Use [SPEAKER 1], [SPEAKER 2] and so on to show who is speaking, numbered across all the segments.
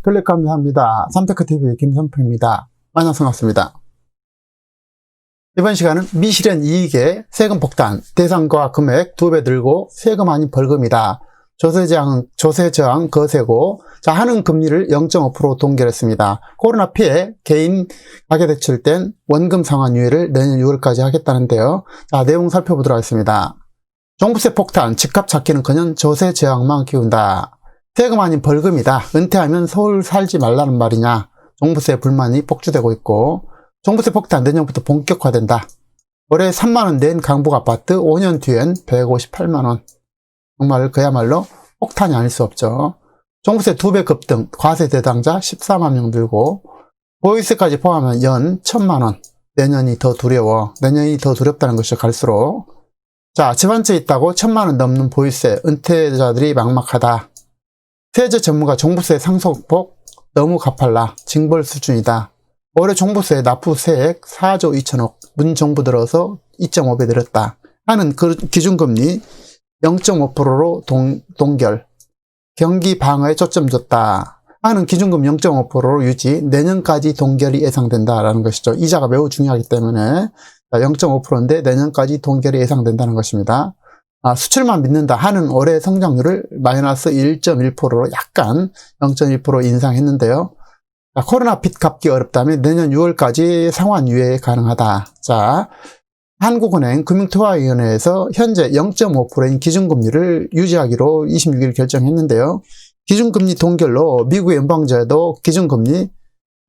[SPEAKER 1] 클릭 감사합니다. 삼테크TV 김선표입니다. 만나서 반갑습니다. 이번 시간은 미실현 이익의 세금 폭탄, 대상과 금액 2배 들고 세금 아닌 벌금이다. 조세저항 거세고, 자, 하는 금리를 0.5% 동결했습니다. 코로나 피해 개인 가계대출 땐 원금 상환 유예를 내년 6월까지 하겠다는데요. 자, 내용 살펴보도록 하겠습니다. 종부세 폭탄, 집값 찾기는커녕 조세 저항만 키운다. 세금 아닌 벌금이다. 은퇴하면 서울 살지 말라는 말이냐. 종부세 불만이 폭주되고 있고, 종부세 폭탄 내년부터 본격화된다. 올해 3만원 낸 강북 아파트 5년 뒤엔 158만원. 정말 그야말로 폭탄이 아닐 수 없죠. 종부세 2배 급등, 과세 대상자 14만 명 들고, 보이스까지 포함하면 연 1000만원. 내년이 더 두려워. 내년이 더 두렵다는 것이 갈수록. 자, 집 한 채 있다고 1000만원 넘는 보이스에 은퇴자들이 막막하다. 세제 전문가 종부세 상속폭 너무 가팔라. 징벌 수준이다. 올해 종부세 납부세액 4조 2천억. 문정부 들어서 2.5배 늘었다. 하는 그 기준금리 0.5%로 동결. 경기 방어에 초점 줬다. 하는 기준금 0.5%로 유지. 내년까지 동결이 예상된다라는 것이죠. 이자가 매우 중요하기 때문에 0.5%인데 내년까지 동결이 예상된다는 것입니다. 수출만 믿는다 하는 올해 성장률을 마이너스 1.1%로 약간 0.1% 인상했는데요. 코로나 빚 갚기 어렵다면 내년 6월까지 상환 유예 가능하다. 자, 한국은행 금융투자위원회에서 현재 0.5%인 기준금리를 유지하기로 26일 결정했는데요. 기준금리 동결로 미국 연방제도 기준금리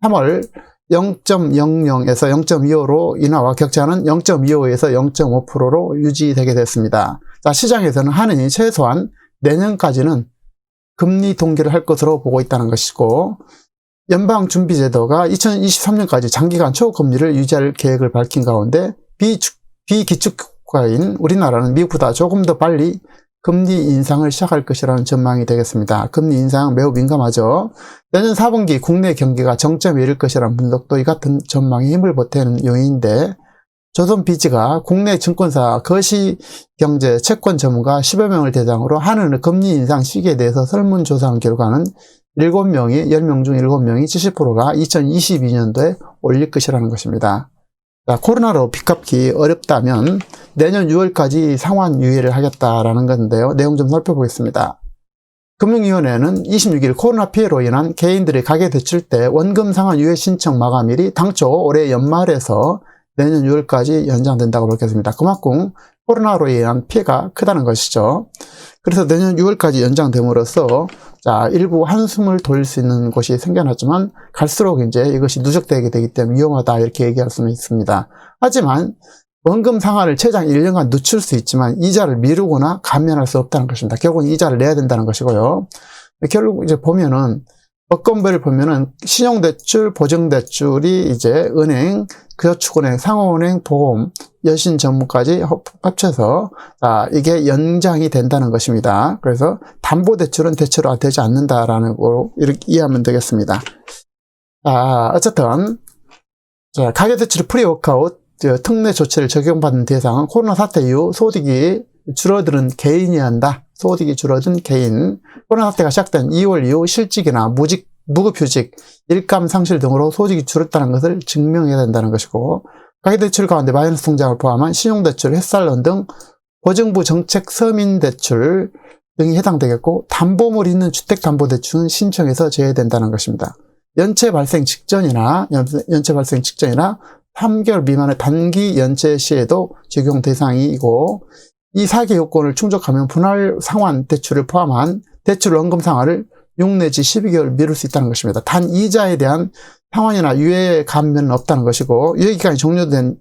[SPEAKER 1] 3월 0.00에서 0.25로 인하와 격차는 0.25에서 0.5%로 유지되게 됐습니다. 자, 시장에서는 한은이 최소한 내년까지는 금리 동결을 할 것으로 보고 있다는 것이고, 연방준비제도가 2023년까지 장기간 초금리를 유지할 계획을 밝힌 가운데 비기축국가인 우리나라는 미국보다 조금 더 빨리 금리 인상을 시작할 것이라는 전망이 되겠습니다. 금리 인상 매우 민감하죠. 내년 4분기 국내 경기가 정점에 이를 것이라는 분석도 이 같은 전망이 힘을 보태는 요인인데, 조선비즈가 국내 증권사 거시경제 채권 전문가 10여 명을 대상으로 하는 금리 인상 시기에 대해서 설문조사한 결과는 7명이, 10명 중 7명이 70%가 2022년도에 올릴 것이라는 것입니다. 자, 코로나로 빚 갚기 어렵다면 내년 6월까지 상환 유예를 하겠다라는 건데요. 내용 좀 살펴보겠습니다. 금융위원회는 26일 코로나 피해로 인한 개인들의 가계대출 때 원금 상환 유예 신청 마감일이 당초 올해 연말에서 내년 6월까지 연장된다고 밝혔습니다. 그만큼 코로나로 인한 피해가 크다는 것이죠. 그래서 내년 6월까지 연장됨으로써 자, 일부 한숨을 돌릴 수 있는 곳이 생겨났지만 갈수록 이제 이것이 누적되게 되기 때문에 위험하다 이렇게 얘기할 수는 있습니다. 하지만 원금 상환을 최장 1년간 늦출 수 있지만 이자를 미루거나 감면할 수 없다는 것입니다. 결국은 이자를 내야 된다는 것이고요. 결국 이제 보면은 법건배를 보면은 신용대출, 보증대출이 이제 은행, 저축은행, 상호은행, 보험, 여신전문까지 합쳐서 이게 연장이 된다는 것입니다. 그래서 담보대출은 대체로 되지 않는다라는 거로 이렇게 이해하면 되겠습니다. 어쨌든 가계대출 프리워크아웃 특례 조치를 적용받는 대상은 코로나 사태 이후 소득이 줄어드는 개인이 한다. 소득이 줄어든 개인. 코로나 사태가 시작된 2월 이후 실직이나 무급휴직, 일감 상실 등으로 소득이 줄었다는 것을 증명해야 된다는 것이고, 가계대출 가운데 마이너스 통장을 포함한 신용대출, 햇살론 등 보증부 정책 서민대출 등이 해당되겠고, 담보물이 있는 주택담보대출은 신청해서 제외된다는 것입니다. 연체 발생 직전이나 3개월 미만의 단기 연체 시에도 적용 대상이고, 이 4개 요건을 충족하면 분할 상환 대출을 포함한 대출 원금 상환을 6 내지 12개월 미룰 수 있다는 것입니다. 단 이자에 대한 상환이나 유예 감면은 없다는 것이고, 유예기간이 종료된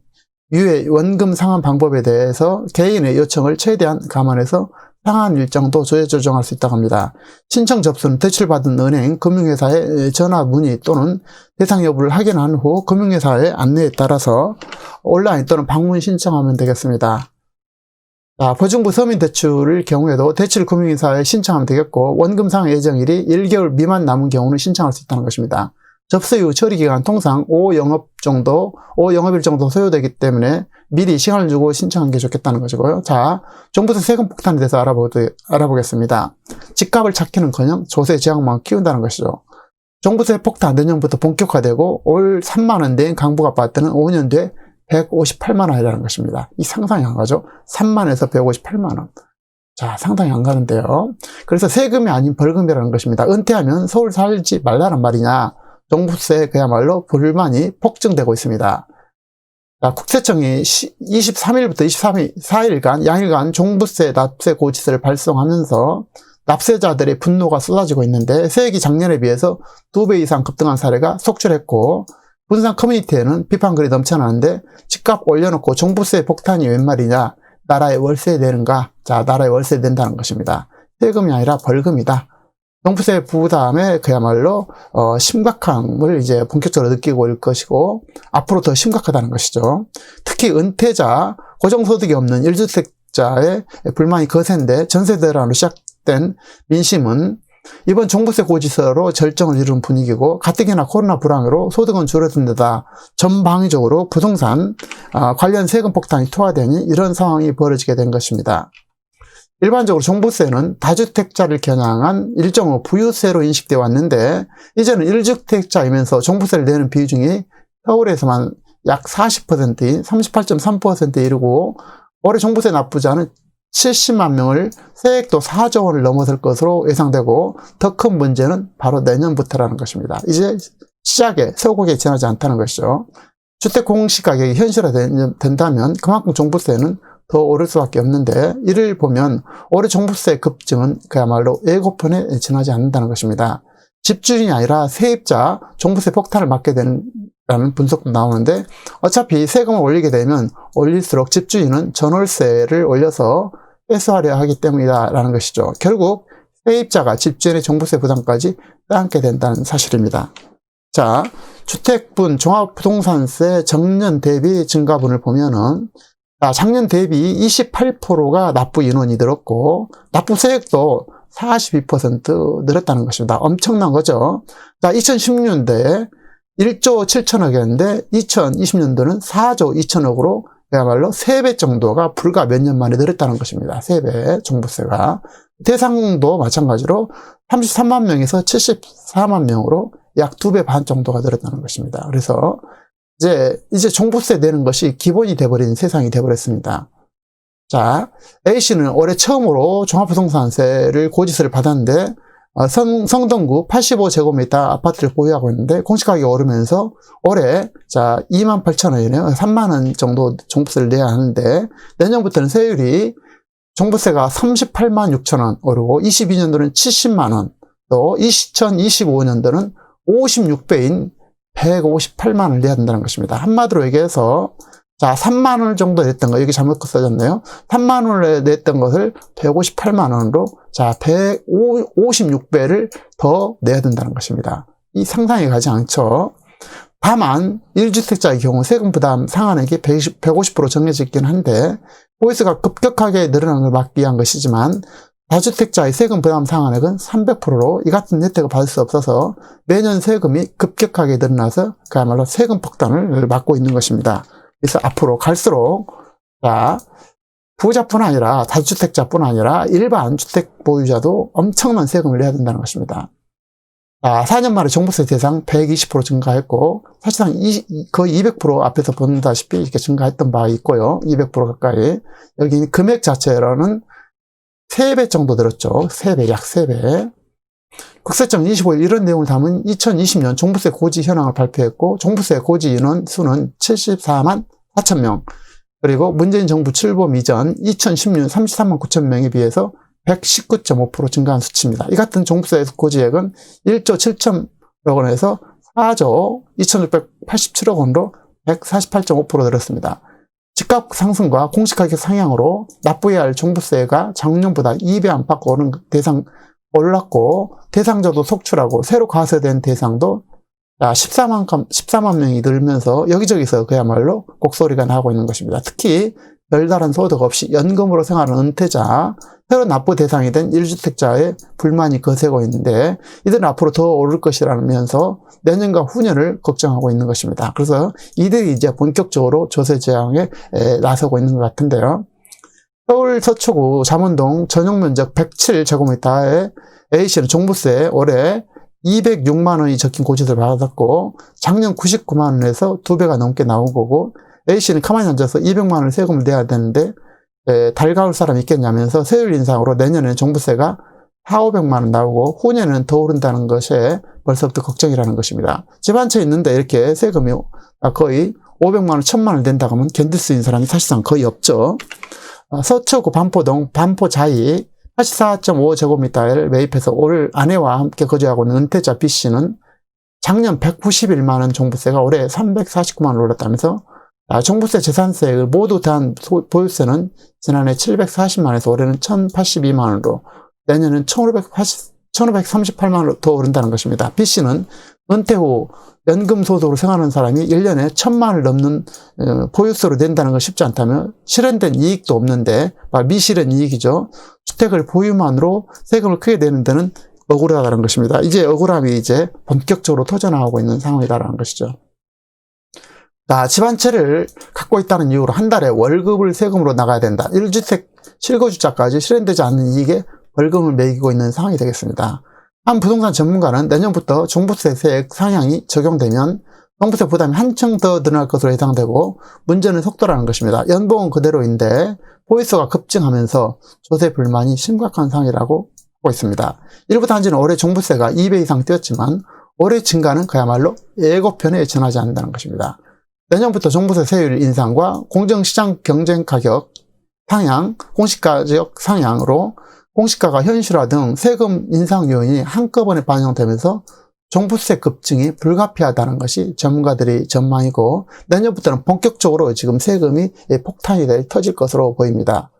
[SPEAKER 1] 유예 원금 상환 방법에 대해서 개인의 요청을 최대한 감안해서 상환 일정도 조정할 수 있다고 합니다. 신청 접수는 대출받은 은행, 금융회사에 전화 문의 또는 대상 여부를 확인한 후 금융회사의 안내에 따라서 온라인 또는 방문 신청하면 되겠습니다. 보증부 서민대출의 경우에도 대출 금융회사에 신청하면 되겠고, 원금 상환 예정일이 1개월 미만 남은 경우는 신청할 수 있다는 것입니다. 접수 이후 처리기간 통상 5영업일 정도 소요되기 때문에 미리 시간을 주고 신청하는 게 좋겠다는 것이고요. 자, 종부세 세금 폭탄에 대해서 알아보겠습니다. 집값을 찾기는커녕 조세 제약만 키운다는 것이죠. 종부세 폭탄 내년부터 본격화되고 올 3만원 낸 강북 아파트는 5년 뒤에 158만원이라는 것입니다. 이 상당히 안 가죠? 3만에서 158만원. 자, 상당히 안 가는데요. 그래서 세금이 아닌 벌금이라는 것입니다. 은퇴하면 서울 살지 말라는 말이냐. 종부세 그야말로 불만이 폭증되고 있습니다. 자, 국세청이 23일부터 24일간 양일간 종부세 납세 고지서를 발송하면서 납세자들의 분노가 쏟아지고 있는데 세액이 작년에 비해서 2배 이상 급등한 사례가 속출했고 분산 커뮤니티에는 비판글이 넘쳐나는데 집값 올려놓고 종부세 폭탄이 웬 말이냐, 나라에 월세 내는가? 자, 나라에 월세 낸다는 것입니다. 세금이 아니라 벌금이다. 종부세 부담에 그야말로 심각함을 이제 본격적으로 느끼고 있을 것이고 앞으로 더 심각하다는 것이죠. 특히 은퇴자, 고정소득이 없는 1주택자의 불만이 거센데 전세대란으로 시작된 민심은 이번 종부세 고지서로 결정을 이룬 분위기고 가뜩이나 코로나 불황으로 소득은 줄어든 데다 전방위적으로 부동산 관련 세금 폭탄이 투하되니 이런 상황이 벌어지게 된 것입니다. 일반적으로 종부세는 다주택자를 겨냥한 일종의 부유세로 인식되어 왔는데 이제는 1주택자이면서 종부세를 내는 비중이 서울에서만 약 40%인 38.3%에 이르고 올해 종부세 납부자는 70만 명을 세액도 4조 원을 넘어설 것으로 예상되고 더 큰 문제는 바로 내년부터라는 것입니다. 이제 시작에 소극에 지나지 않다는 것이죠. 주택 공시가격이 현실화된다면 그만큼 종부세는 더 오를 수밖에 없는데 이를 보면 올해 종부세 급증은 그야말로 예고편에 지나지 않는다는 것입니다. 집주인이 아니라 세입자 종부세 폭탄을 맞게 되는 분석도 나오는데 어차피 세금을 올리게 되면 올릴수록 집주인은 전월세를 올려서 회수하려 하기 때문이다라는 것이죠. 결국 세입자가 집주인의 종부세 부담까지 떠안게 된다는 사실입니다. 자, 주택분 종합부동산세 정년 대비 증가분을 보면은 작년 대비 28%가 납부 인원이 늘었고 납부세액도 42% 늘었다는 것입니다. 엄청난 거죠. 자, 2016년도에 1조 7천억이었는데 2020년도는 4조 2천억으로 그야말로 3배 정도가 불과 몇 년 만에 늘었다는 것입니다. 3배 종부세가. 대상도 마찬가지로 33만 명에서 74만 명으로 약 2배 반 정도가 늘었다는 것입니다. 그래서 이제 종부세 내는 것이 기본이 돼버린 세상이 돼버렸습니다. 자, A씨는 올해 처음으로 종합부동산세를 고지서를 받았는데 성동구 85제곱미터 아파트를 보유하고 있는데 공시가격이 오르면서 올해 28,000원이네요. 3만원 정도 종부세를 내야 하는데 내년부터는 세율이 종부세가 38만 6천원 오르고 22년도는 70만원 또 2025년도는 56배인 158만원을 내야 된다는 것입니다. 한마디로 얘기해서 3만원 정도 냈던 거, 여기 잘못 써졌네요. 3만원을 냈던 것을 158만원으로 156배를 더 내야 된다는 것입니다. 이 상상이 가지 않죠. 다만 1주택자의 경우 세금 부담 상한액이 150% 정해져 있긴 한데 보이스가 급격하게 늘어나는 걸 막기 위한 것이지만 다주택자의 세금 부담 상한액은 300%로 이 같은 혜택을 받을 수 없어서 매년 세금이 급격하게 늘어나서 그야말로 세금 폭탄을 맞고 있는 것입니다. 그래서 앞으로 갈수록 부자뿐 아니라 다주택자뿐 아니라 일반 주택 보유자도 엄청난 세금을 내야 된다는 것입니다. 4년 만에 종부세 대상 120% 증가했고 사실상 거의 200% 앞에서 본다시피 이렇게 증가했던 바가 있고요. 200% 가까이. 여기 금액 자체로는 3배 정도 늘었죠. 3배, 약 3배. 국세청 25일 이런 내용을 담은 2020년 종부세 고지 현황을 발표했고 종부세 고지 인원 수는 74만 4천 명 그리고 문재인 정부 출범 이전 2010년 33만 9천 명에 비해서 119.5% 증가한 수치입니다. 이 같은 종부세 고지액은 1조 7천억 원에서 4조 2,687억 원으로 148.5% 늘었습니다. 집값 상승과 공시가격 상향으로 납부해야 할 종부세가 작년보다 2배 안팎 오른 대상 올랐고 대상자도 속출하고 새로 가세된 대상도 14만 명이 늘면서 여기저기서 그야말로 곡소리가 나고 있는 것입니다. 특히 별다른 소득 없이 연금으로 생활하는 은퇴자, 새로 납부 대상이 된 1주택자의 불만이 거세고 있는데 이들은 앞으로 더 오를 것이라면서 내년과 후년을 걱정하고 있는 것입니다. 그래서 이들이 이제 본격적으로 조세 제한에 나서고 있는 것 같은데요. 서울 서초구 잠원동 전용면적 107제곱미터의 A씨는 종부세 올해 206만 원이 적힌 고지서를 받았고 작년 99만 원에서 2배가 넘게 나온 거고 A씨는 가만히 앉아서 200만 원 세금을 내야 되는데 달가울 사람이 있겠냐면서 세율 인상으로 내년에는 종부세가 4,500만 원 나오고 후년에는 더 오른다는 것에 벌써부터 걱정이라는 것입니다. 집 한 채 있는데 이렇게 세금이 거의 500만 원, 1000만 원 된다고 하면 견딜 수 있는 사람이 사실상 거의 없죠. 서초구 반포동 반포자이 84.5제곱미터를 매입해서 올 아내와 함께 거주하고 있는 은퇴자 B씨는 작년 191만 원 종부세가 올해 349만 원 올랐다면서 종부세, 재산세를 모두 더한 보유세는 지난해 740만 원에서 올해는 1082만 원으로 내년은 1538만 원으로 더 오른다는 것입니다. B씨는 은퇴 후 연금소득으로 생활하는 사람이 1년에 1000만 원을 넘는 보유세로 낸다는 건 쉽지 않다며 실현된 이익도 없는데 미실현 이익이죠. 주택을 보유만으로 세금을 크게 내는 데는 억울하다는 것입니다. 이제 억울함이 이제 본격적으로 터져나오고 있는 상황이다라는 것이죠. 집 한 채를 갖고 있다는 이유로 한 달에 월급을 세금으로 나가야 된다. 1주택 실거주자까지 실현되지 않는 이익에 벌금을 매기고 있는 상황이 되겠습니다. 한 부동산 전문가는 내년부터 종부세 세액 상향이 적용되면 종부세 부담이 한층 더 늘어날 것으로 예상되고 문제는 속도라는 것입니다. 연봉은 그대로인데 보유세가 급증하면서 조세 불만이 심각한 상황이라고 하고 있습니다. 일부 단지는 올해 종부세가 2배 이상 뛰었지만 올해 증가는 그야말로 예고편에 지나지 않는다는 것입니다. 내년부터 종부세 세율 인상과 공정시장 경쟁 가격 상향, 공시가격 상향으로 공시가가 현실화 등 세금 인상 요인이 한꺼번에 반영되면서 종부세 급증이 불가피하다는 것이 전문가들의 전망이고 내년부터는 본격적으로 지금 세금이 폭탄이 터질 것으로 보입니다.